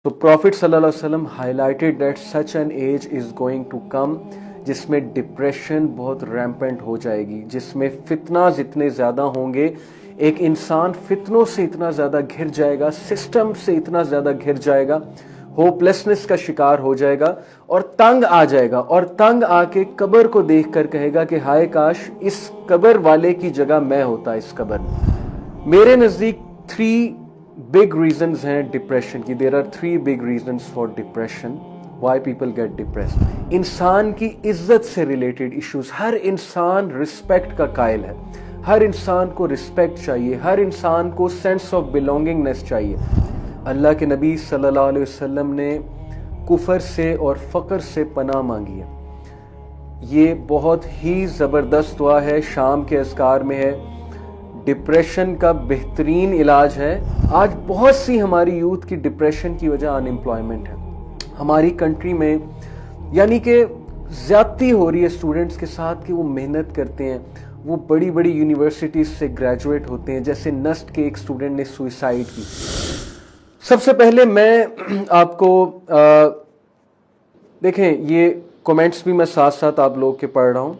तो Prophet सल्लल्लाहु अलैहि वसल्लम highlighted that such an age is going to come जिसमें डिप्रेशन बहुत रैम्पेंट हो जाएगी, जिसमें फितनाज इतने ज़्यादा होंगे, एक इंसान फितनों से इतना ज़्यादा घिर जाएगा, सिस्टम से इतना ज़्यादा घिर जाएगा, होपलेसनेस का शिकार हो जाएगा और तंग आ जाएगा, और तंग आके कब्र को देख कर कहेगा कि हाय काश इस कब्र वाले की जगह मैं होता इस कब्र में। मेरे नज़दीक 3 बिग रीजंस हैं डिप्रेशन की। There are 3 big reasons for depression, why people get depressed. इंसान की इज्जत से रिलेटेड इश्यूज। हर इंसान रिस्पेक्ट का कायल है, हर इंसान को रिस्पेक्ट चाहिए, हर इंसान को सेंस ऑफ बिलोंगिंगनेस चाहिए। अल्लाह के नबी सल्लल्लाहु अलैहि वसल्लम ने कुफर से और फ़क्र से पनाह मांगी है। ये बहुत ही ज़बरदस्त दुआ है, शाम के अज़कार में है। डिप्रेशन का बेहतरीन इलाज है। आज बहुत सी हमारी यूथ की डिप्रेशन की वजह अनएम्प्लॉयमेंट है हमारी कंट्री में, यानी कि ज़्यादती हो रही है स्टूडेंट्स के साथ कि वो मेहनत करते हैं, वो बड़ी बड़ी यूनिवर्सिटीज़ से ग्रेजुएट होते हैं। जैसे नस्ट के एक स्टूडेंट ने सुइसाइड की। सबसे पहले मैं आपको देखें, ये कमेंट्स भी मैं साथ साथ आप लोग के पढ़ रहा हूँ।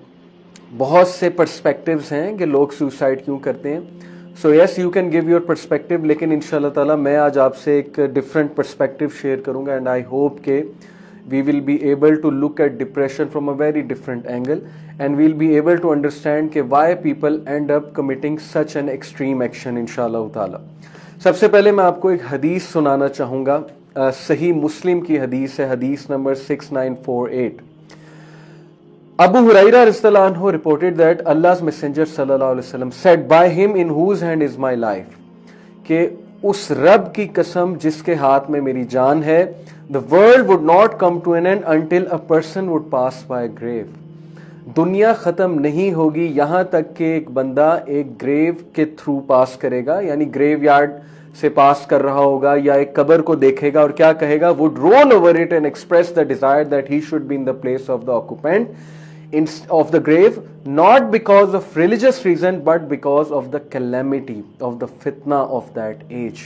बहुत से पर्सपेक्टिव्स हैं कि लोग सुसाइड क्यों करते हैं। So yes, you can give your perspective, लेकिन इंशाल्लाह ताला मैं आज आपसे एक डिफरेंट पर्सपेक्टिव शेयर करूंगा एंड आई होप के we will be able to look at depression from a very different angle and will be able to understand कि why people end up committing such an extreme action इंशाल्लाह ताला। सबसे पहले मैं आपको एक हदीस सुनाना चाहूँगा। सही मुस्लिम की हदीस है, हदीस number 6948। Abu Huraira radhiyallahu anhu reported that Allah's Messenger sallallahu alaihi wasallam said, "By him in whose hand is my life," कि उस रब की कसम जिसके हाथ में मेरी जान है, the world would not come to an end until a person would pass by a grave. दुनिया खत्म नहीं होगी यहाँ तक कि एक बंदा एक ग्रेव के थ्रू पास करेगा, यानी ग्रेव यार्ड से पास कर रहा होगा या एक कब्र को देखेगा और क्या कहेगा, would roll over it and express the desire that he should be in the place of the occupant of the grave, not because of religious reason but because of the calamity of the fitna of that age.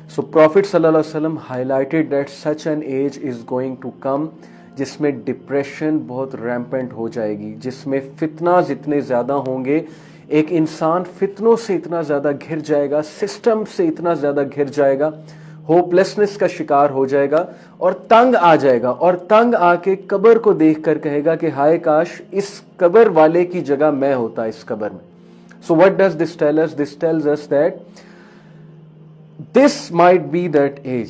So Prophet sallallahu alaihi wasallam highlighted that such an age is going to come जिसमें depression बहुत rampant हो जाएगी, जिसमें फितनाज इतने ज़्यादा होंगे, एक इंसान फितनों से इतना ज़्यादा घिर जाएगा, सिस्टम से इतना ज़्यादा घिर जाएगा, होपलेसनेस का शिकार हो जाएगा और तंग आ जाएगा, और तंग आके कब्र को देख कर कहेगा कि हाय काश इस कब्र वाले की जगह मैं होता इस कब्र में। So what does this tell us? This tells us that this might be that age,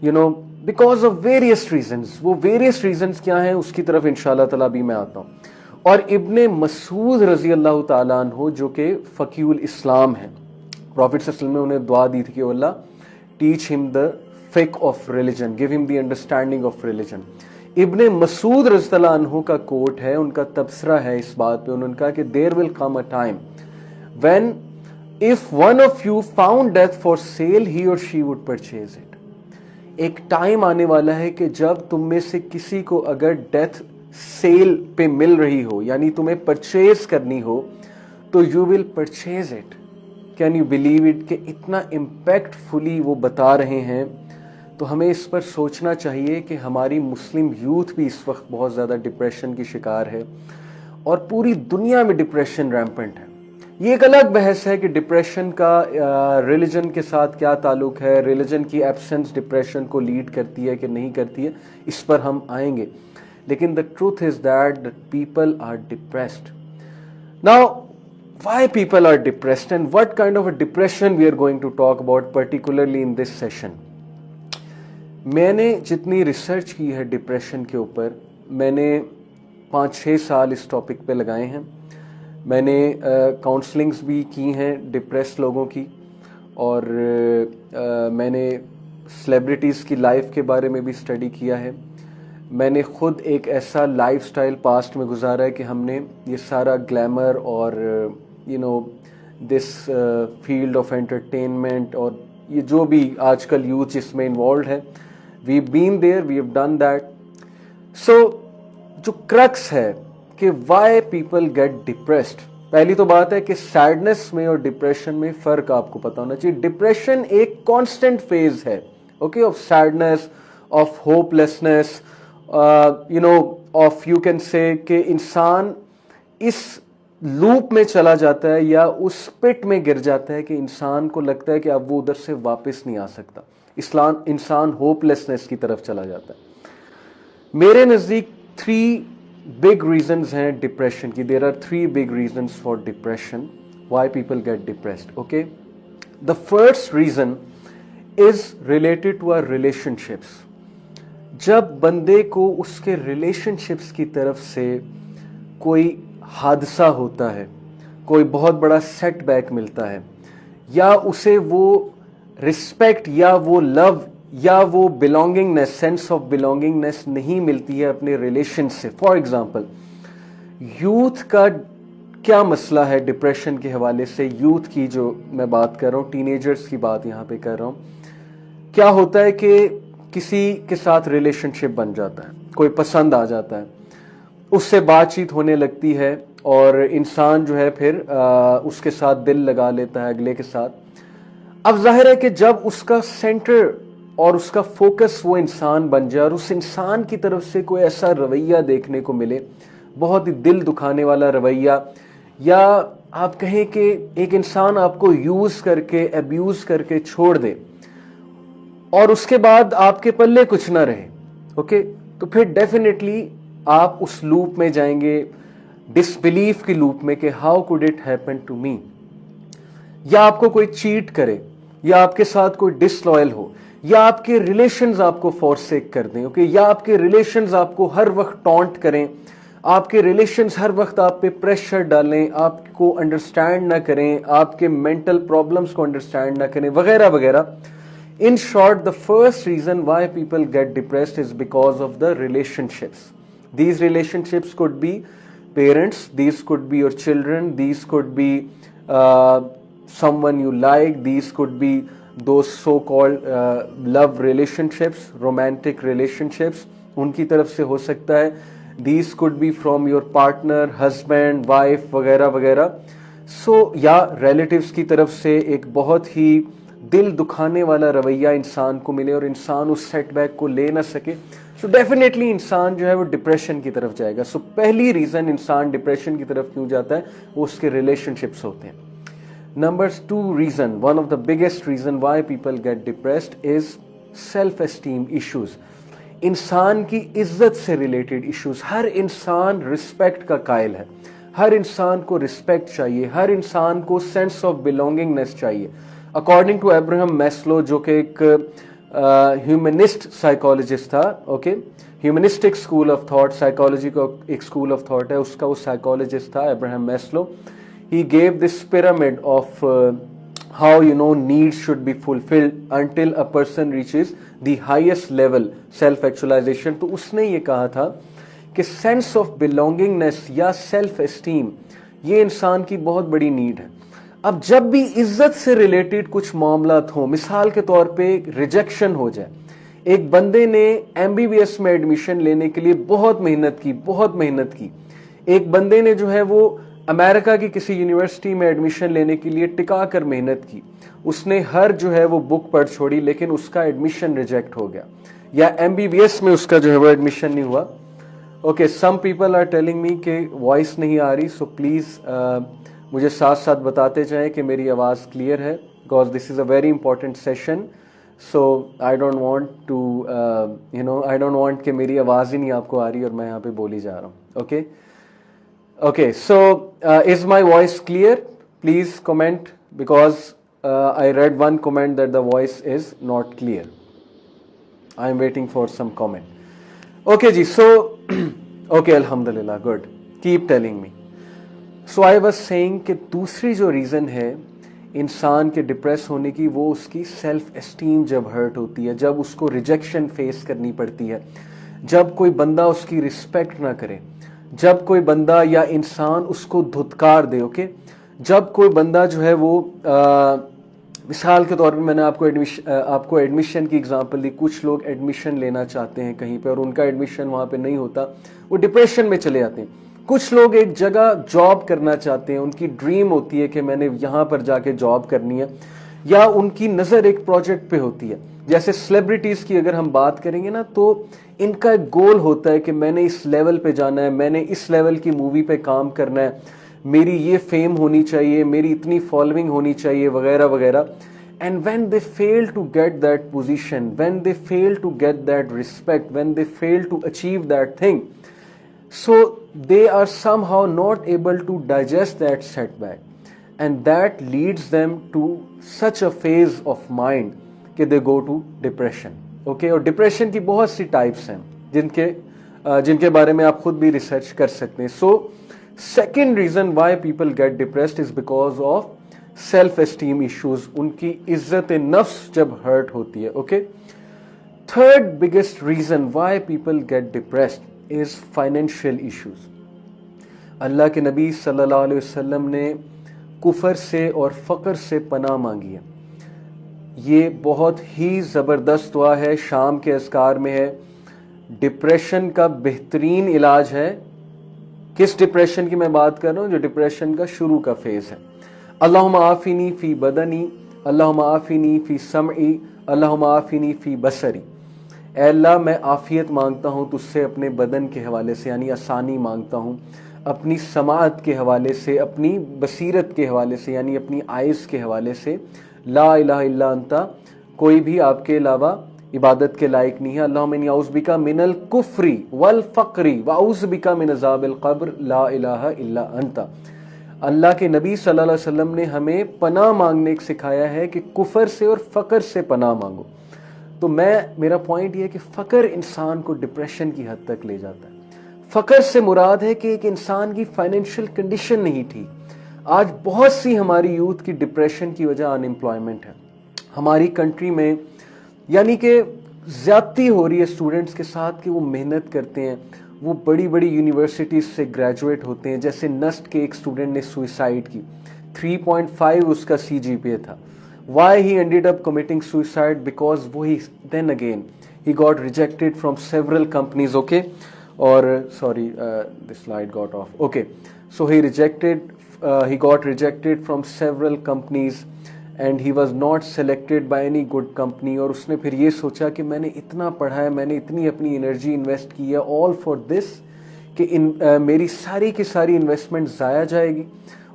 you know, because of various reasons. वो वेरियस रीजंस क्या हैं उसकी तरफ इंशाल्लाह ताला भी मैं आता हूँ। और इब्ने मसूद रजी अल्लाह ताला अन्हु जो कि फकीहुल इस्लाम हैं, प्रॉफिट सल्लल्लाहु अलैहि वसल्लम ने उन्हें दुआ दी थी कि अल्लाह टीच हिम द फिक of religion, give him the understanding of religion. इब्ने मसूद रज़ियल्लाहु अन्हु का कोट है, उनका तबसरा है इस बात पे, उन्होंने कहा कि there will come a time when if one of you found death for sale he और शी वुड परचेज इट। एक टाइम आने वाला है कि जब तुम में से किसी को अगर डेथ सेल पे मिल रही हो, यानी तुम्हें परचेज करनी हो, तो you will purchase it. Can you believe it कि इतना इम्पैक्टफुली वो बता रहे हैं। तो हमें इस पर सोचना चाहिए कि हमारी मुस्लिम यूथ भी इस वक्त बहुत ज़्यादा डिप्रेशन की शिकार है और पूरी दुनिया में डिप्रेशन रैम्पेंट है। ये एक अलग बहस है कि डिप्रेशन का रिलीजन के साथ क्या ताल्लुक है, रिलीजन की एब्सेंस डिप्रेशन को लीड करती है कि नहीं करती है, इस पर हम आएंगे। लेकिन the truth is that people are depressed. Now why people are depressed and what kind of a depression we are going to talk about particularly in this session. मैंने जितनी रिसर्च की है डिप्रेशन के ऊपर, मैंने 5-6 साल इस टॉपिक पे लगाए हैं। मैंने काउंसलिंग्स भी की हैं डिप्रेस्ड लोगों की, और मैंने सेलिब्रिटीज़ की लाइफ के बारे में भी स्टडी किया है। मैंने खुद एक ऐसा लाइफस्टाइल पास्ट में गुजारा है कि हमने ये सारा ग्लैमर और you know this field of entertainment और ये जो भी आजकल यूथ जिसमें इन्वॉल्व है, we been there, we have done that. So जो क्रक्स है कि व्हाई पीपल गेट डिप्रेस्ड, पहली तो बात है कि सैडनेस में और डिप्रेशन में फ़र्क आपको पता होना चाहिए। डिप्रेशन एक कांस्टेंट फेज है, okay, of sadness, of hopelessness, of you can say कि इंसान इस लूप में चला जाता है या उस पिट में गिर जाता है कि इंसान को लगता है कि अब वो उधर से वापस नहीं आ सकता, इंसान होपलेसनेस की तरफ चला जाता है। मेरे नज़दीक 3 big reasons हैं डिप्रेशन की। There are 3 big reasons for depression, why people get depressed, okay? The first reason is related to our relationships. जब बंदे को उसके relationships की तरफ से कोई हादसा होता है, कोई बहुत बड़ा सेटबैक मिलता है, या उसे वो रिस्पेक्ट या वो लव या वो बिलोंगिंगनेस, सेंस ऑफ बिलोंगिंगनेस नहीं मिलती है अपने रिलेशन से। फॉर एग्जाम्पल, यूथ का क्या मसला है डिप्रेशन के हवाले से, यूथ की जो मैं बात कर रहा हूँ, टीनेजर्स की बात यहाँ पे कर रहा हूँ। क्या होता है कि किसी के साथ रिलेशनशिप बन जाता है, कोई पसंद आ जाता है, उससे बातचीत होने लगती है और इंसान जो है फिर उसके साथ दिल लगा लेता है अगले के साथ। अब जाहिर है कि जब उसका सेंटर और उसका फोकस वो इंसान बन जाए और उस इंसान की तरफ से कोई ऐसा रवैया देखने को मिले, बहुत ही दिल दुखाने वाला रवैया, या आप कहें कि एक इंसान आपको यूज करके, अब्यूज करके छोड़ दे और उसके बाद आपके पल्ले कुछ ना रहे, ओके, तो फिर डेफिनेटली आप उस लूप में जाएंगे, डिसबिलीफ की लूप में कि how could it happen to me. या आपको कोई चीट करे, या आपके साथ कोई डिसलॉयल हो, या आपके रिलेशंस आपको फॉरसेक कर दें, ओके, या आपके रिलेशंस आपको हर वक्त टॉन्ट करें, आपके रिलेशंस हर वक्त आप पे प्रेशर डालें, आपको अंडरस्टैंड ना करें, आपके मेंटल प्रॉब्लम्स को अंडरस्टैंड ना करें, वगैरह वगैरह। In short, the first reason why people get depressed is because of the relationships. These relationships could be parents, these could be your children, these could be someone you like, these could be those so-called love relationships, romantic relationships, उनकी तरफ से हो सकता है। These could be from your partner, husband, wife, वगैरह वगैरह। So या relatives की तरफ से एक बहुत ही दिल दुखाने वाला रवैया इंसान को मिले और इंसान उस सेटबैक को ले ना सके, सो डेफिनेटली इंसान जो है वो डिप्रेशन की तरफ जाएगा। सो पहली रीजन इंसान डिप्रेशन की तरफ क्यों जाता है, वो उसके रिलेशनशिप्स होते हैं। Number 2 reason, one of the biggest reason why people get depressed is self esteem issues. इंसान की इज्जत से रिलेटेड इश्यूज। हर इंसान रिस्पेक्ट का कायल है, हर इंसान को रिस्पेक्ट चाहिए, हर इंसान को सेंस ऑफ बिलोंगिंगनेस चाहिए। अकॉर्डिंग टू अब्राहम मैस्लो, जो कि एक ह्यूमनिस्ट साइकोलॉजिस्ट था, okay, humanistic school of thought, psychology का एक स्कूल ऑफ थॉट है, उसका वो साइकोलॉजिस्ट था Abraham Maslow. He gave this pyramid of how needs should be fulfilled until a person reaches the highest level self actualization. तो उसने ये कहा था कि सेंस ऑफ बिलोंगिंगनेस या सेल्फ एस्टीम ये इंसान की बहुत बड़ी नीड है। अब जब भी इज्जत से रिलेटेड कुछ मामलात हो, मिसाल के तौर पे रिजेक्शन हो जाए, एक बंदे ने एमबीबीएस में एडमिशन लेने के लिए बहुत मेहनत की, एक बंदे ने जो है वो अमेरिका की किसी यूनिवर्सिटी में एडमिशन लेने के लिए टिका कर मेहनत की, उसने हर जो है वो बुक पढ़ छोड़ी, लेकिन उसका एडमिशन रिजेक्ट हो गया, या एमबीबीएस में उसका जो है वो एडमिशन नहीं हुआ। Okay, some people are telling me कि वॉइस नहीं आ रही, सो प्लीज मुझे साथ साथ बताते जाएं कि मेरी आवाज़ क्लियर है, because this is a very important session. So I don't want to I don't want कि मेरी आवाज़ ही नहीं आपको आ रही और मैं यहाँ पे बोली जा रहा हूँ। Okay okay, so is my voice clear? Please comment, because I read one comment that the voice is not clear. I am waiting for some comment. Okay जी, सो ओके, अल्हम्दुलिल्लाह, good, keep telling me. So I was saying कि दूसरी जो reason है इंसान के depress होने की, वो उसकी सेल्फ एस्टीम जब हर्ट होती है, जब उसको रिजेक्शन फेस करनी पड़ती है, जब कोई बंदा उसकी रिस्पेक्ट ना करे, जब कोई बंदा या इंसान उसको धुतकार दे, ओके, जब कोई बंदा जो है वो मिसाल के तौर पे मैंने आपको एडमिशन की एग्जांपल दी। कुछ लोग एडमिशन लेना चाहते हैं कहीं पे और उनका एडमिशन वहाँ पे नहीं होता, वो डिप्रेशन में चले जाते हैं। कुछ लोग एक जगह जॉब करना चाहते हैं, उनकी ड्रीम होती है कि मैंने यहाँ पर जाके जॉब करनी है, या उनकी नज़र एक प्रोजेक्ट पे होती है, جیسے سیلیبریٹیز کی اگر ہم بات کریں گے نا تو ان کا ایک گول ہوتا ہے کہ میں نے اس لیول پہ جانا ہے, میں نے اس لیول کی مووی پہ کام کرنا ہے, میری یہ فیم ہونی چاہیے, میری اتنی فالوئنگ ہونی چاہیے وغیرہ وغیرہ. And when they fail to get that position, when they fail to get that respect, when they fail to achieve that thing, so they are somehow not able to digest that setback, and that leads them to such a phase of mind کہ they go to depression. Okay, اور depression کی بہت سی types ہیں جن کے بارے میں آپ خود بھی ریسرچ کر سکتے ہیں. So second reason why people get depressed is because of self esteem issues, ان کی عزت نفس جب ہرٹ ہوتی ہے. Okay, third biggest reason why people get depressed is financial issues. اللہ کے نبی صلی اللہ علیہ وسلم نے کفر سے اور فقر سے پناہ مانگی ہے. یہ بہت ہی زبردست دعا ہے, شام کے اذکار میں ہے. ڈپریشن کا بہترین علاج ہے. کس ڈپریشن کی میں بات کر رہا ہوں؟ جو ڈپریشن کا شروع کا فیز ہے. اللہم عافینی فی بدنی, اللہم عافینی فی سمعی, اللہم عافینی فی بصری. اے اللہ میں عافیت مانگتا ہوں تجھ سے اپنے بدن کے حوالے سے, یعنی آسانی مانگتا ہوں, اپنی سماعت کے حوالے سے, اپنی بصیرت کے حوالے سے, یعنی اپنی آئز کے حوالے سے. لا الہ الا انتا, کوئی بھی آپ کے علاوہ عبادت کے لائق نہیں ہے. اللہم انی اعوذ بک من الکفر والفقر واعوذ بک من عذاب القبر لا الہ الا انتا. اللہ کے نبی صلی اللہ علیہ وسلم نے ہمیں پناہ مانگنے کو سکھایا ہے کہ کفر سے اور فقر سے پناہ مانگو. تو میرا پوائنٹ یہ ہے کہ فقر انسان کو ڈپریشن کی حد تک لے جاتا ہے. فقر سے مراد ہے کہ ایک انسان کی فائنینشیل کنڈیشن نہیں ٹھیک. آج بہت سی ہماری یوتھ کی ڈپریشن کی وجہ ان امپلائمنٹ ہے. ہماری کنٹری میں یعنی کہ زیادتی ہو رہی ہے اسٹوڈنٹس کے ساتھ کہ وہ محنت کرتے ہیں, وہ بڑی بڑی یونیورسٹیز سے گریجویٹ ہوتے ہیں. جیسے نسٹ کے ایک اسٹوڈنٹ نے سوئسائڈ کی, 3.5 اس کا CGPA تھا. Why he ended up committing suicide? Because then again he got rejected from several companies. Okay, or sorry, this slide got off. Okay, so he got rejected from several companies and he was not selected by any good company. اور اس نے پھر یہ سوچا کہ میں نے اتنا پڑھا ہے, میں نے اتنی اپنی انرجی انویسٹ کی ہے, all for this, کہ میری ساری کی ساری انویسٹمنٹ ضائع جائے گی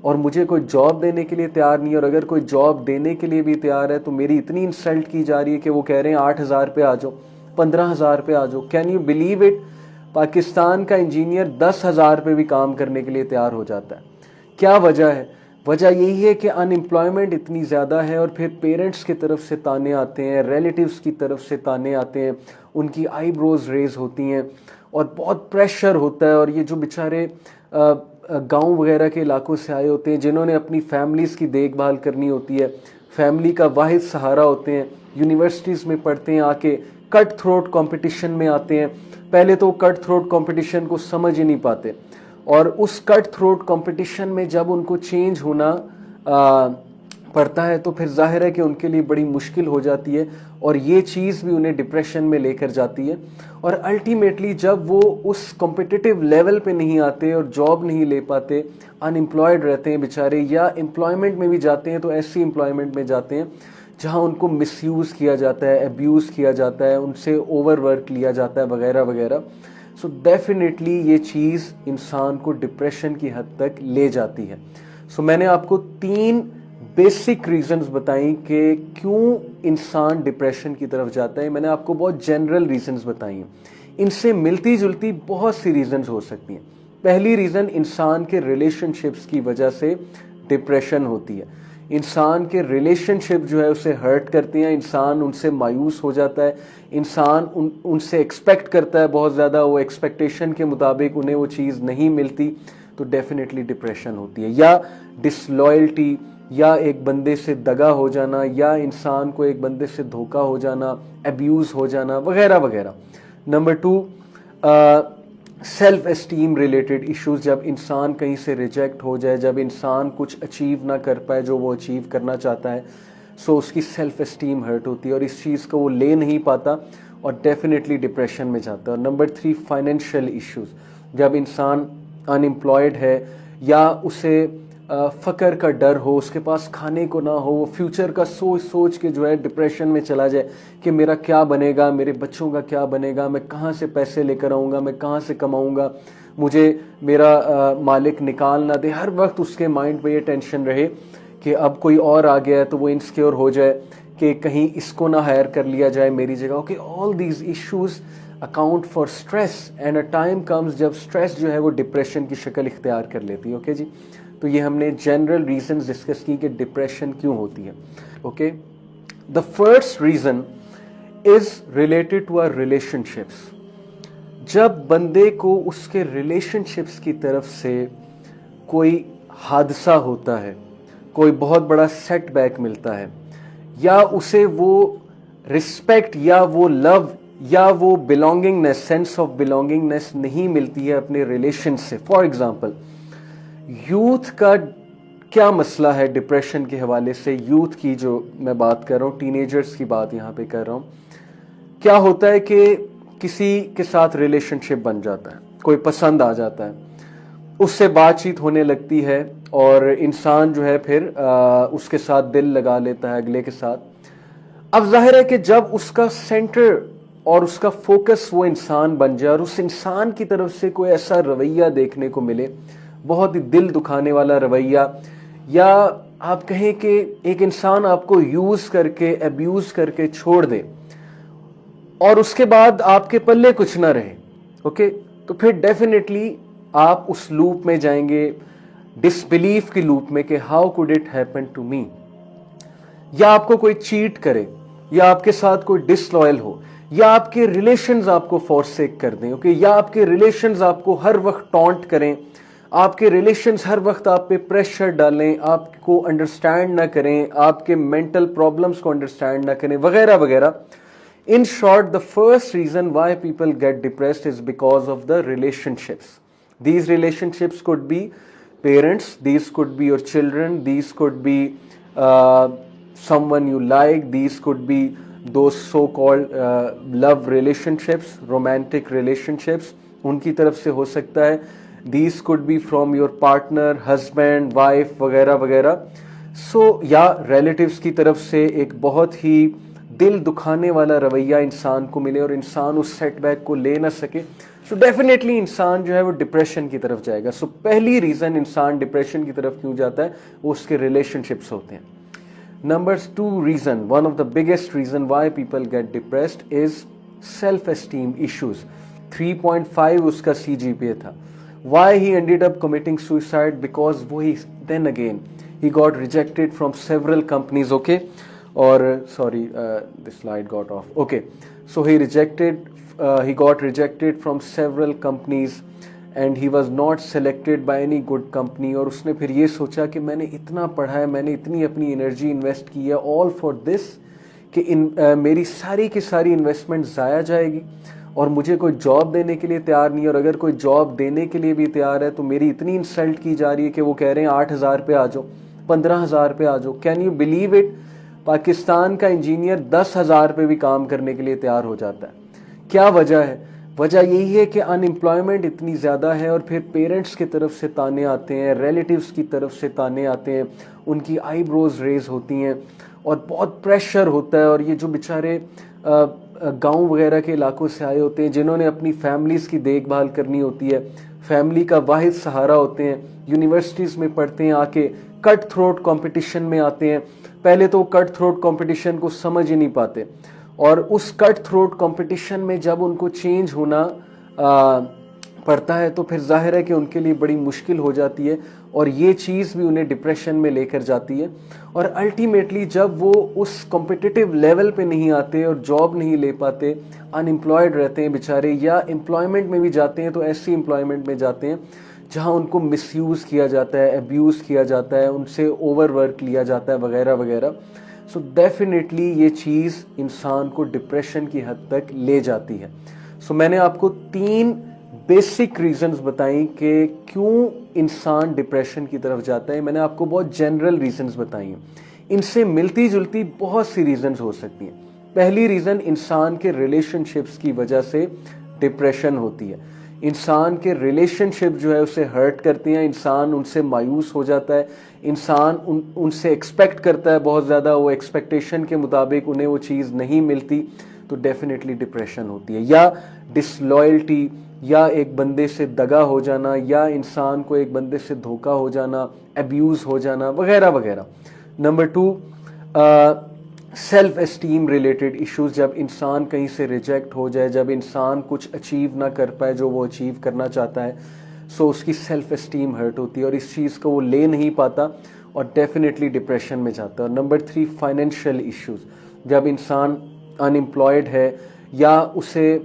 اور مجھے کوئی جاب دینے کے لیے تیار نہیں. اور اگر کوئی جاب دینے کے لیے بھی تیار ہے تو میری اتنی انسلٹ کی جا رہی ہے کہ وہ کہہ رہے ہیں 8,000 پہ آ جاؤ, 15,000 پہ آ جاؤ. Can you believe it? Pakistan کا انجینئر 10,000 پہ بھی کام کرنے کے لیے تیار ہو جاتا ہے. کیا وجہ ہے؟ وجہ یہی ہے کہ ان امپلائمنٹ اتنی زیادہ ہے, اور پھر پیرنٹس کی طرف سے تانے آتے ہیں, ریلیٹیوز کی طرف سے تانے آتے ہیں, ان کی آئی بروز ریز ہوتی ہیں اور بہت پریشر ہوتا ہے. اور یہ جو بیچارے گاؤں وغیرہ کے علاقوں سے آئے ہوتے ہیں, جنہوں نے اپنی فیملیز کی دیکھ بھال کرنی ہوتی ہے, فیملی کا واحد سہارا ہوتے ہیں, یونیورسٹیز میں پڑھتے ہیں, آ کے کٹ تھروٹ کمپٹیشن میں آتے ہیں. پہلے تو کٹ تھروٹ کمپٹیشن کو سمجھ ہی نہیں پاتے, اور اس کٹ تھروٹ کمپٹیشن میں جب ان کو چینج ہونا پڑتا ہے تو پھر ظاہر ہے کہ ان کے لیے بڑی مشکل ہو جاتی ہے, اور یہ چیز بھی انہیں ڈپریشن میں لے کر جاتی ہے. اور الٹیمیٹلی جب وہ اس کمپٹیٹیو لیول پہ نہیں آتے اور جاب نہیں لے پاتے, ان امپلائڈ رہتے ہیں بیچارے, یا امپلائمنٹ میں بھی جاتے ہیں تو ایسی امپلائمنٹ میں جاتے ہیں جہاں ان کو مس یوز کیا جاتا ہے, ابیوز کیا جاتا ہے, ان سے اوور ورک لیا جاتا ہے وغیرہ وغیرہ. سو ڈیفینیٹلی یہ چیز انسان کو ڈپریشن کی حد تک لے جاتی ہے. سو میں نے آپ کو 3 بیسک ریزنز بتائیں کہ کیوں انسان ڈپریشن کی طرف جاتا ہے. میں نے آپ کو بہت جنرل ریزنز بتائی ہیں, ان سے ملتی جلتی بہت سی ریزنز ہو سکتی ہیں. پہلی ریزن انسان کے ریلیشن شپس کی وجہ سے ڈپریشن ہوتی ہے. انسان کے ریلیشن شپ جو ہے اسے ہرٹ کرتے ہیں, انسان ان سے مایوس ہو جاتا ہے, انسان ان سے ایکسپیکٹ کرتا ہے بہت زیادہ, وہ ایکسپیکٹیشن کے مطابق انہیں وہ چیز نہیں ملتی تو ڈیفینیٹلی ڈپریشن ہوتی ہے. یا ڈس لائلٹی, یا ایک بندے سے دگا ہو جانا, یا انسان کو ایک بندے سے دھوکا ہو جانا, ابیوز ہو جانا وغیرہ وغیرہ. Number 2, self esteem related issues. جب انسان کہیں سے ریجیکٹ ہو جائے, جب انسان کچھ اچیو نہ کر پائے جو وہ اچیو کرنا چاہتا ہے, سو اس کی سیلف اسٹیم ہرٹ ہوتی ہے اور اس چیز کو وہ لے نہیں پاتا اور ڈیفینیٹلی ڈپریشن میں جاتا ہے. اور نمبر 3, فائنینشیل ایشوز. جب انسان ان امپلائڈ ہے یا اسے फ़क्र का डर हो, उसके पास खाने को ना हो, वो फ्यूचर का सोच सोच के जो है डिप्रेशन में चला जाए कि मेरा क्या बनेगा, मेरे बच्चों का क्या बनेगा, मैं कहाँ से पैसे लेकर आऊँगा, मैं कहाँ से कमाऊँगा, मुझे मेरा मालिक निकाल ना दे। हर वक्त उसके माइंड पे ये टेंशन रहे कि अब कोई और आ गया है तो वो इनसिक्योर हो जाए कि कहीं इसको ना हायर कर लिया जाए मेरी जगह। Okay, all these issues account for stress, and a time comes जब स्ट्रेस जो है वो डिप्रेशन की शक्ल इख्तियार कर लेती है। ओके जी, तो ये हमने जनरल रीजंस डिस्कस की कि डिप्रेशन क्यों होती है। Okay, the first reason is related to our relationships. जब बंदे को उसके रिलेशनशिप्स की तरफ से कोई हादसा होता है, कोई बहुत बड़ा सेटबैक मिलता है, या उसे वो रिस्पेक्ट या वो लव या वो बिलोंगिंगनेस, सेंस ऑफ बिलोंगिंगनेस नहीं मिलती है अपने रिलेशन से। फॉर एग्जाम्पल, यूथ का क्या मसला है डिप्रेशन के हवाले से, यूथ की जो मैं बात कर रहा हूँ, टीनेजर्स की बात यहाँ पे कर रहा हूँ। क्या होता है कि किसी के साथ रिलेशनशिप बन जाता है, कोई पसंद आ जाता है, उससे बातचीत होने लगती है और इंसान जो है फिर उसके साथ दिल लगा लेता है अगले के साथ। अब जाहिर है कि जब उसका सेंटर और उसका फोकस वो इंसान बन जाए और उस इंसान की तरफ से कोई ऐसा रवैया देखने को मिले, बहुत ही दिल दुखाने वाला रवैया, या आप कहें कि एक इंसान आपको यूज करके, अब्यूज करके छोड़ दे और उसके बाद आपके पल्ले कुछ ना रहे, ओके, तो फिर डेफिनेटली आप उस लूप में जाएंगे, डिसबिलीफ की लूप में कि how could it happen to me. या आपको कोई चीट करे, या आपके साथ कोई डिसलॉयल हो, या आपके रिलेशंस आपको फॉरसेक कर दें, ओके, या आपके रिलेशंस आपको हर वक्त टॉन्ट करें, आपके रिलेशंस हर वक्त आप पे प्रेशर डालें, आपको अंडरस्टैंड ना करें, आपके मेंटल प्रॉब्लम्स को अंडरस्टैंड ना करें, वगैरह वगैरह। In short, the first reason why people get depressed is because of the relationships. These relationships could be parents, these could be your children, these could be someone you like, these could be those so-called love relationships, romantic relationships, उनकी तरफ से हो सकता है। These could be from your partner, husband, wife, वगैरह वगैरह। So या relatives की तरफ से एक बहुत ही दिल दुखाने वाला रवैया इंसान को मिले और इंसान उस सेटबैक को ले ना सके, सो डेफिनेटली इंसान जो है वो डिप्रेशन की तरफ जाएगा। सो पहली रीजन इंसान डिप्रेशन की तरफ क्यों जाता है, वो उसके रिलेशनशिप्स होते हैं। Number 2 reason, one of the biggest reason why people get depressed is self esteem issues. 3.5 उसका CGPA था। Why he ended up committing suicide, because वो ही then again he got rejected from several companies, okay, or sorry, the slide got off. Okay, so he got rejected from several companies and he was not selected by any good company। और उसने फिर ये सोचा कि मैंने इतना पढ़ा है, मैंने इतनी अपनी एनर्जी इन्वेस्ट की है all for this, कि मेरी सारी की सारी इन्वेस्टमेंट ज़ाया जाएगी और मुझे कोई जॉब देने के लिए तैयार नहीं है, और अगर कोई जॉब देने के लिए भी तैयार है तो मेरी इतनी इंसल्ट की जा रही है कि वो कह रहे हैं 8,000 पे आ जाओ, 15,000 पे आ जाओ। Can you believe it? Pakistan का इंजीनियर 10,000 पे भी काम करने के लिए तैयार हो जाता है। क्या वजह है? वजह यही है कि अनएम्प्लॉयमेंट इतनी ज़्यादा है और फिर पेरेंट्स की तरफ से ताने आते हैं, रिलेटिव्स की तरफ से ताने आते हैं, उनकी आईब्रोज रेज होती हैं और बहुत प्रेशर होता है। और ये जो बेचारे गांव वगैरह के इलाकों से आए होते हैं, जिन्होंने अपनी फैमिलीज़ की देखभाल करनी होती है, फैमिली का वाहिद सहारा होते हैं, यूनिवर्सिटीज़ में पढ़ते हैं, आके कट थ्रोट कंपटीशन में आते हैं। पहले तो कट थ्रोट कंपटीशन को समझ ही नहीं पाते, और उस कट थ्रोट कंपटीशन में जब उनको चेंज होना पड़ता है तो फिर जाहिर है कि उनके लिए बड़ी मुश्किल हो जाती है, और ये चीज़ भी उन्हें डिप्रेशन में लेकर जाती है। और अल्टीमेटली जब वो उस कॉम्पिटिटिव लेवल पे नहीं आते और जॉब नहीं ले पाते, अनएम्प्लॉयड रहते हैं बेचारे, या एम्प्लॉयमेंट में भी जाते हैं तो ऐसी एम्प्लॉयमेंट में जाते हैं जहां उनको मिसयूज़ किया जाता है, अब्यूज़ किया जाता है, उनसे ओवरवर्क लिया जाता है, वगैरह वगैरह। सो डेफिनेटली ये चीज़ इंसान को डिप्रेशन की हद तक ले जाती है। सो मैंने आपको 3 बेसिक रीजंस बताई कि क्यों इंसान डिप्रेशन की तरफ जाता है। मैंने आपको बहुत जनरल रीजंस बताई हैं, इनसे मिलती जुलती बहुत सी रीजंस हो सकती हैं। पहली रीज़न, इंसान के रिलेशनशिप्स की वजह से डिप्रेशन होती है। انسان کے ریلیشن شپ جو ہے اسے ہرٹ کرتی ہیں, انسان ان سے مایوس ہو جاتا ہے, انسان ان سے ایکسپیکٹ کرتا ہے بہت زیادہ, وہ ایکسپیکٹیشن کے مطابق انہیں وہ چیز نہیں ملتی, تو ڈیفینیٹلی ڈپریشن ہوتی ہے. یا ڈس لائلٹی, یا ایک بندے سے دگا ہو جانا, یا انسان کو ایک بندے سے دھوکا ہو جانا, ابیوز ہو جانا وغیرہ وغیرہ. Number 2, self esteem related issues, جب انسان کہیں سے ریجیکٹ ہو جائے, جب انسان کچھ اچیو نہ کر پائے جو وہ اچیو کرنا چاہتا ہے, سو اس کی سیلف اسٹیم ہرٹ ہوتی ہے اور اس چیز کو وہ لے نہیں پاتا اور ڈیفینیٹلی ڈپریشن میں جاتا ہے. اور نمبر 3, فائنینشیل ایشوز, جب انسان ان امپلائڈ ہے یا اسے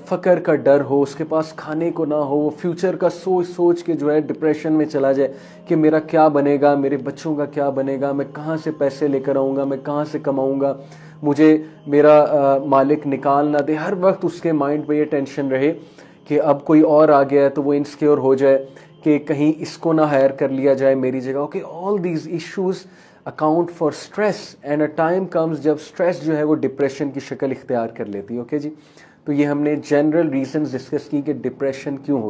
فقر کا ڈر ہو, اس کے پاس کھانے کو نہ ہو, وہ فیوچر کا سوچ سوچ کے جو ہے ڈپریشن میں چلا جائے کہ میرا کیا بنے گا, میرے بچوں کا کیا بنے گا, میں کہاں سے پیسے لے کر آؤں گا, میں کہاں سے کماؤں گا, مجھے میرا مالک نکال نہ دے, ہر وقت اس کے مائنڈ پہ یہ ٹینشن رہے کہ اب کوئی اور آ گیا ہے تو وہ انسیکیور ہو جائے کہ کہیں اس کو نہ ہائر کر لیا جائے میری جگہ. Okay, all these issues account for stress, and a time comes جب اسٹریس جو ہے وہ ڈپریشن کی شکل اختیار کر لیتی ہے. اوکے جی, تو یہ ہم نے جنرل ریزنز ڈسکس کی کہ ڈپریشن کیوں ہو